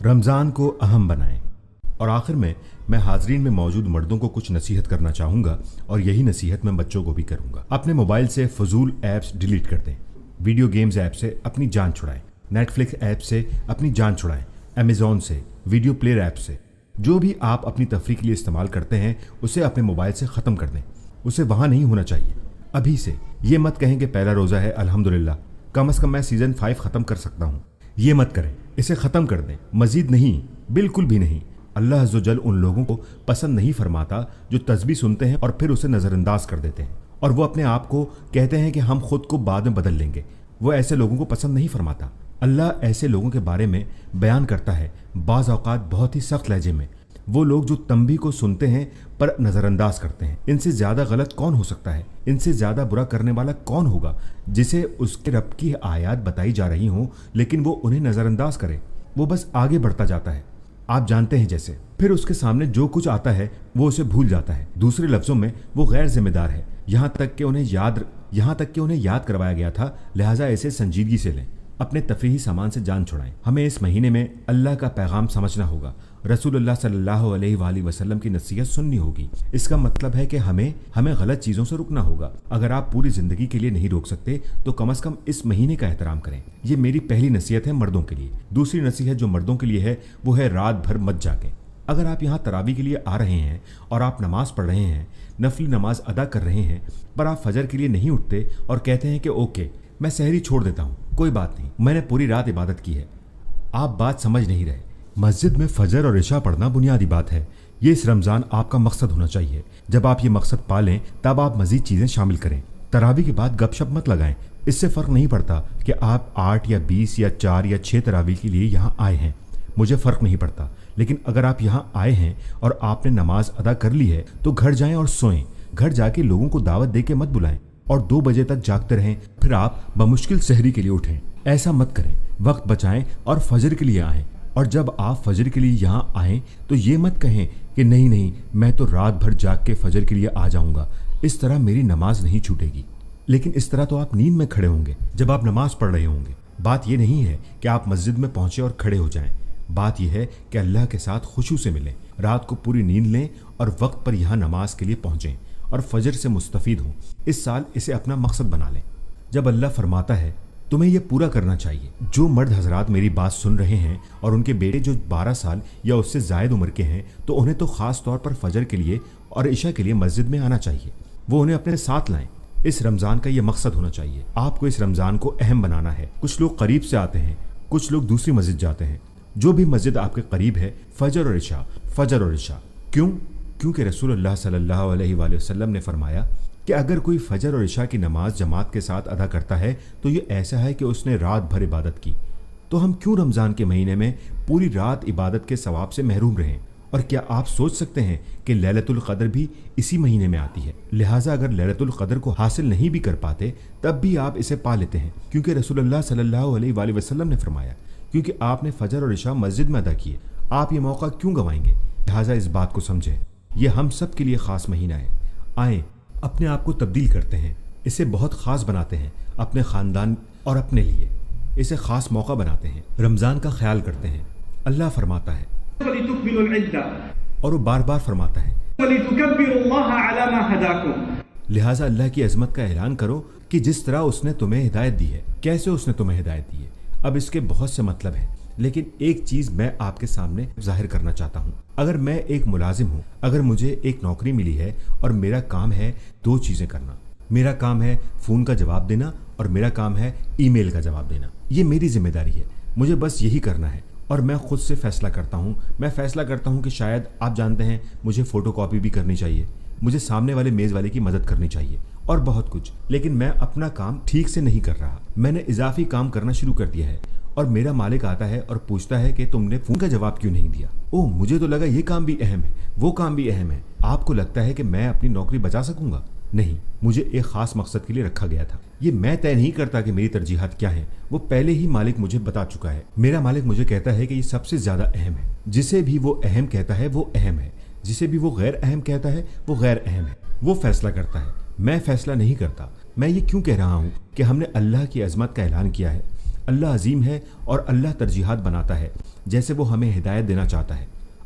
रमज़ान को अहम बनाएं। और आखिर में मैं हाज़रीन में मौजूद मर्दों को कुछ नसीहत करना चाहूँगा और यही नसीहत मैं बच्चों को भी करूँगा। अपने मोबाइल से फजूल ऐप्स डिलीट कर दें। वीडियो गेम्स ऐप से अपनी जान छुड़ाएं। नेटफ्लिक्स ऐप से अपनी जान छुड़ाएं। अमेज़ॉन से, वीडियो प्लेयर ऐप से, जो भी आप अपनी तफरीह के लिए इस्तेमाल करते हैं उसे अपने मोबाइल से ख़त्म कर दें। उसे वहाँ नहीं होना चाहिए। अभी से ये मत कहें कि पहला रोज़ा है अल्हम्दुलिल्लाह, कम अज़ कम मैं सीज़न 5 ख़त्म कर सकता हूँ। ये मत करें, इसे ख़त्म कर दें। मज़ीद नहीं, बिल्कुल भी नहीं। अल्लाह अज़्ज़ व जल उन लोगों को पसंद नहीं फरमाता जो तस्बीह सुनते हैं और फिर उसे नज़रअंदाज कर देते हैं और वो अपने आप को कहते हैं कि हम खुद को बाद में बदल लेंगे। वो ऐसे लोगों को पसंद नहीं फरमाता। अल्लाह ऐसे लोगों के बारे में बयान करता है बाज़ औक़ात बहुत ही सख्त लहजे में, वो लोग जो तंबीह को सुनते हैं पर नज़रअंदाज करते हैं। इनसे ज़्यादा गलत कौन हो सकता है? इनसे ज़्यादा बुरा करने वाला कौन होगा जिसे उसके रब की आयत बताई जा रही हों लेकिन वो उन्हें नज़रअंदाज करे। वो बस आगे बढ़ता जाता है, आप जानते हैं जैसे। फिर उसके सामने जो कुछ आता है वो उसे भूल जाता है। दूसरे लफ्ज़ों में वो गैर जिम्मेदार है। यहाँ तक कि उन्हें याद करवाया गया था, लिहाजा इसे संजीदगी से लें। अपने तफरीही सामान से जान छुड़ाएं। हमें इस महीने में अल्लाह का पैगाम समझना होगा। रसूलुल्लाह सल्लल्लाहु अलैहि वसल्लम की नसीहत सुननी होगी। इसका मतलब है कि हमें गलत चीज़ों से रुकना होगा। अगर आप पूरी ज़िंदगी के लिए नहीं रोक सकते तो कम से कम इस महीने का एहतराम करें। ये मेरी पहली नसीहत है मर्दों के लिए। दूसरी नसीहत जो मर्दों के लिए है वो है रात भर मत जागें। अगर आप यहाँ तरावी के लिए आ रहे हैं और आप नमाज पढ़ रहे हैं, नफली नमाज अदा कर रहे हैं, पर आप फजर के लिए नहीं उठते और कहते हैं कि ओके मैं सहरी छोड़ देता हूँ, कोई बात नहीं, मैंने पूरी रात इबादत की है। आप बात समझ नहीं रहे। मस्जिद में फजर और इशा पढ़ना बुनियादी बात है। ये इस रमज़ान आपका मकसद होना चाहिए। जब आप ये मकसद पा लें तब आप मज़ीद चीज़ें शामिल करें। तरावी के बाद गपशप मत लगाएं। इससे फ़र्क नहीं पड़ता कि आप 8 या 20 या 4 या 6 तरावी के लिए यहाँ आए हैं, मुझे फ़र्क नहीं पड़ता। लेकिन अगर आप यहाँ आए हैं और आपने नमाज अदा कर ली है तो घर जाएं और सोएं। घर जाके लोगों को दावत दे के मत बुलाएं और 2 बजे तक जागते रहें, फिर आप बमुश्किल सहरी के लिए उठें। ऐसा मत करें। वक्त बचाएं और फजर के लिए आएं। और जब आप फजर के लिए यहाँ आएं तो ये मत कहें कि नहीं मैं तो रात भर जाग के फजर के लिए आ जाऊँगा, इस तरह मेरी नमाज नहीं छूटेगी। लेकिन इस तरह तो आप नींद में खड़े होंगे जब आप नमाज पढ़ रहे होंगे। बात यह नहीं है कि आप मस्जिद में पहुँचे और खड़े हो जाएं। बात यह है कि अल्लाह के साथ खुशू से मिलें, रात को पूरी नींद लें और वक्त पर यहाँ नमाज के लिए पहुँचें और फजर से मुस्तफ़ीद हों। इस साल इसे अपना मकसद बना लें। जब अल्लाह फरमाता है तुम्हें यह पूरा करना चाहिए। जो मर्द हजरात मेरी बात सुन रहे हैं और उनके बेटे जो 12 साल या उससे ज़ायद उम्र के हैं तो उन्हें तो ख़ास तौर पर फजर के लिए और इशा के लिए मस्जिद में आना चाहिए। वो उन्हें अपने साथ लाएं। इस रमज़ान का यह मकसद होना चाहिए। आपको इस रमज़ान को अहम बनाना है। कुछ लोग करीब से आते हैं, कुछ लोग दूसरी मस्जिद जाते हैं। जो भी मस्जिद आपके करीब है फजर और इशा। क्यों? क्योंकि रसूलुल्लाह सल्लल्लाहु अलैहि वसल्लम ने फरमाया कि अगर कोई फजर और इशा की नमाज जमात के साथ अदा करता है तो ये ऐसा है कि उसने रात भर इबादत की। तो हम क्यों रमज़ान के महीने में पूरी रात इबादत के सवाब से महरूम रहें? और क्या आप सोच सकते हैं कि लैलतुल क़द्र भी इसी महीने में आती है? लिहाजा अगर लैलतुल क़द्र को हासिल नहीं भी कर पाते तब भी आप इसे पा लेते हैं, क्योंकि रसूलुल्लाह सल्लल्लाहु अलैहि वसल्लम ने फरमाया, क्योंकि आपने फजर और इशा मस्जिद में अदा किए, आप ये मौका क्यों गंवाएंगे? लिहाजा इस बात को समझें, यह हम सब के लिए ख़ास महीना है। आएँ अपने आप को तब्दील करते हैं, इसे बहुत ख़ास बनाते हैं अपने ख़ानदान और अपने लिए। इसे ख़ास मौका बनाते हैं, रमज़ान का ख्याल करते हैं। अल्लाह फरमाता है और वो बार बार फरमाता है, लिहाजा अल्लाह की अज़मत का ऐलान करो कि जिस तरह उसने तुम्हें हिदायत दी है। कैसे उसने तुम्हें हिदायत दी है? अब इसके बहुत से मतलब हैं, लेकिन एक चीज़ मैं आपके सामने जाहिर करना चाहता हूँ। अगर मैं एक मुलाजिम हूँ, अगर मुझे एक नौकरी मिली है और मेरा काम है 2 चीज़ें करना, मेरा काम है फ़ोन का जवाब देना और मेरा काम है ईमेल का जवाब देना। ये मेरी जिम्मेदारी है, मुझे बस यही करना है और मैं खुद से फ़ैसला करता हूँ। मैं फ़ैसला करता हूँ कि शायद आप जानते हैं मुझे फ़ोटोकॉपी भी करनी चाहिए, मुझे सामने वाले मेज़ वाले की मदद करनी चाहिए और बहुत कुछ। लेकिन मैं अपना काम ठीक से नहीं कर रहा, मैंने इजाफी काम करना शुरू कर दिया है और मेरा मालिक आता है और पूछता है कि तुमने फ़ोन का जवाब क्यों नहीं दिया? ओह, मुझे तो लगा ये काम भी अहम है, वो काम भी अहम है। आपको लगता है कि मैं अपनी नौकरी बचा सकूंगा? नहीं, मुझे एक ख़ास मकसद के लिए रखा गया था। ये मैं तय नहीं करता कि मेरी तरजीहात क्या हैं, वो पहले ही मालिक मुझे बता चुका है। मेरा मालिक मुझे कहता है कि ये सबसे ज़्यादा अहम है। जिसे भी वो अहम कहता है वो अहम है, जिसे भी वो गैर अहम कहता है वो गैर अहम है। वो फैसला करता है, मैं फैसला नहीं करता। मैं ये क्यों कह रहा हूँ कि हमने अल्लाह की अज़मत का ऐलान किया है, اللہ عظیم ہے اور اللہ ترجیحات بناتا ہے جیسے وہ ہمیں ہدایت دینا چاہتا ہے۔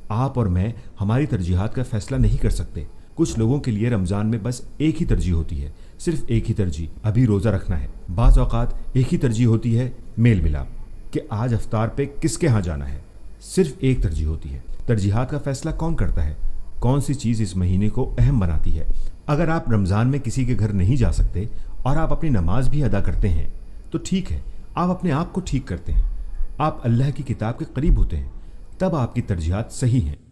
آپ اور میں ہماری ترجیحات کا فیصلہ نہیں کر سکتے۔ کچھ لوگوں کے لیے رمضان میں بس ایک ہی ترجیح ہوتی ہے، صرف ایک ہی ترجیح، ابھی روزہ رکھنا ہے۔ بعض اوقات ایک ہی ترجیح ہوتی ہے، میل ملاپ، کہ آج افطار پہ کس کے ہاں جانا ہے۔ صرف ایک ترجیح ہوتی ہے۔ ترجیحات کا فیصلہ کون کرتا ہے؟ کون سی چیز اس مہینے کو اہم بناتی ہے؟ اگر آپ رمضان میں کسی کے گھر نہیں جا سکتے اور آپ اپنی نماز بھی ادا کرتے ہیں تو ٹھیک ہے، آپ اپنے آپ کو ٹھیک کرتے ہیں، آپ اللہ کی کتاب کے قریب ہوتے ہیں، تب آپ کی ترجیحات صحیح ہیں۔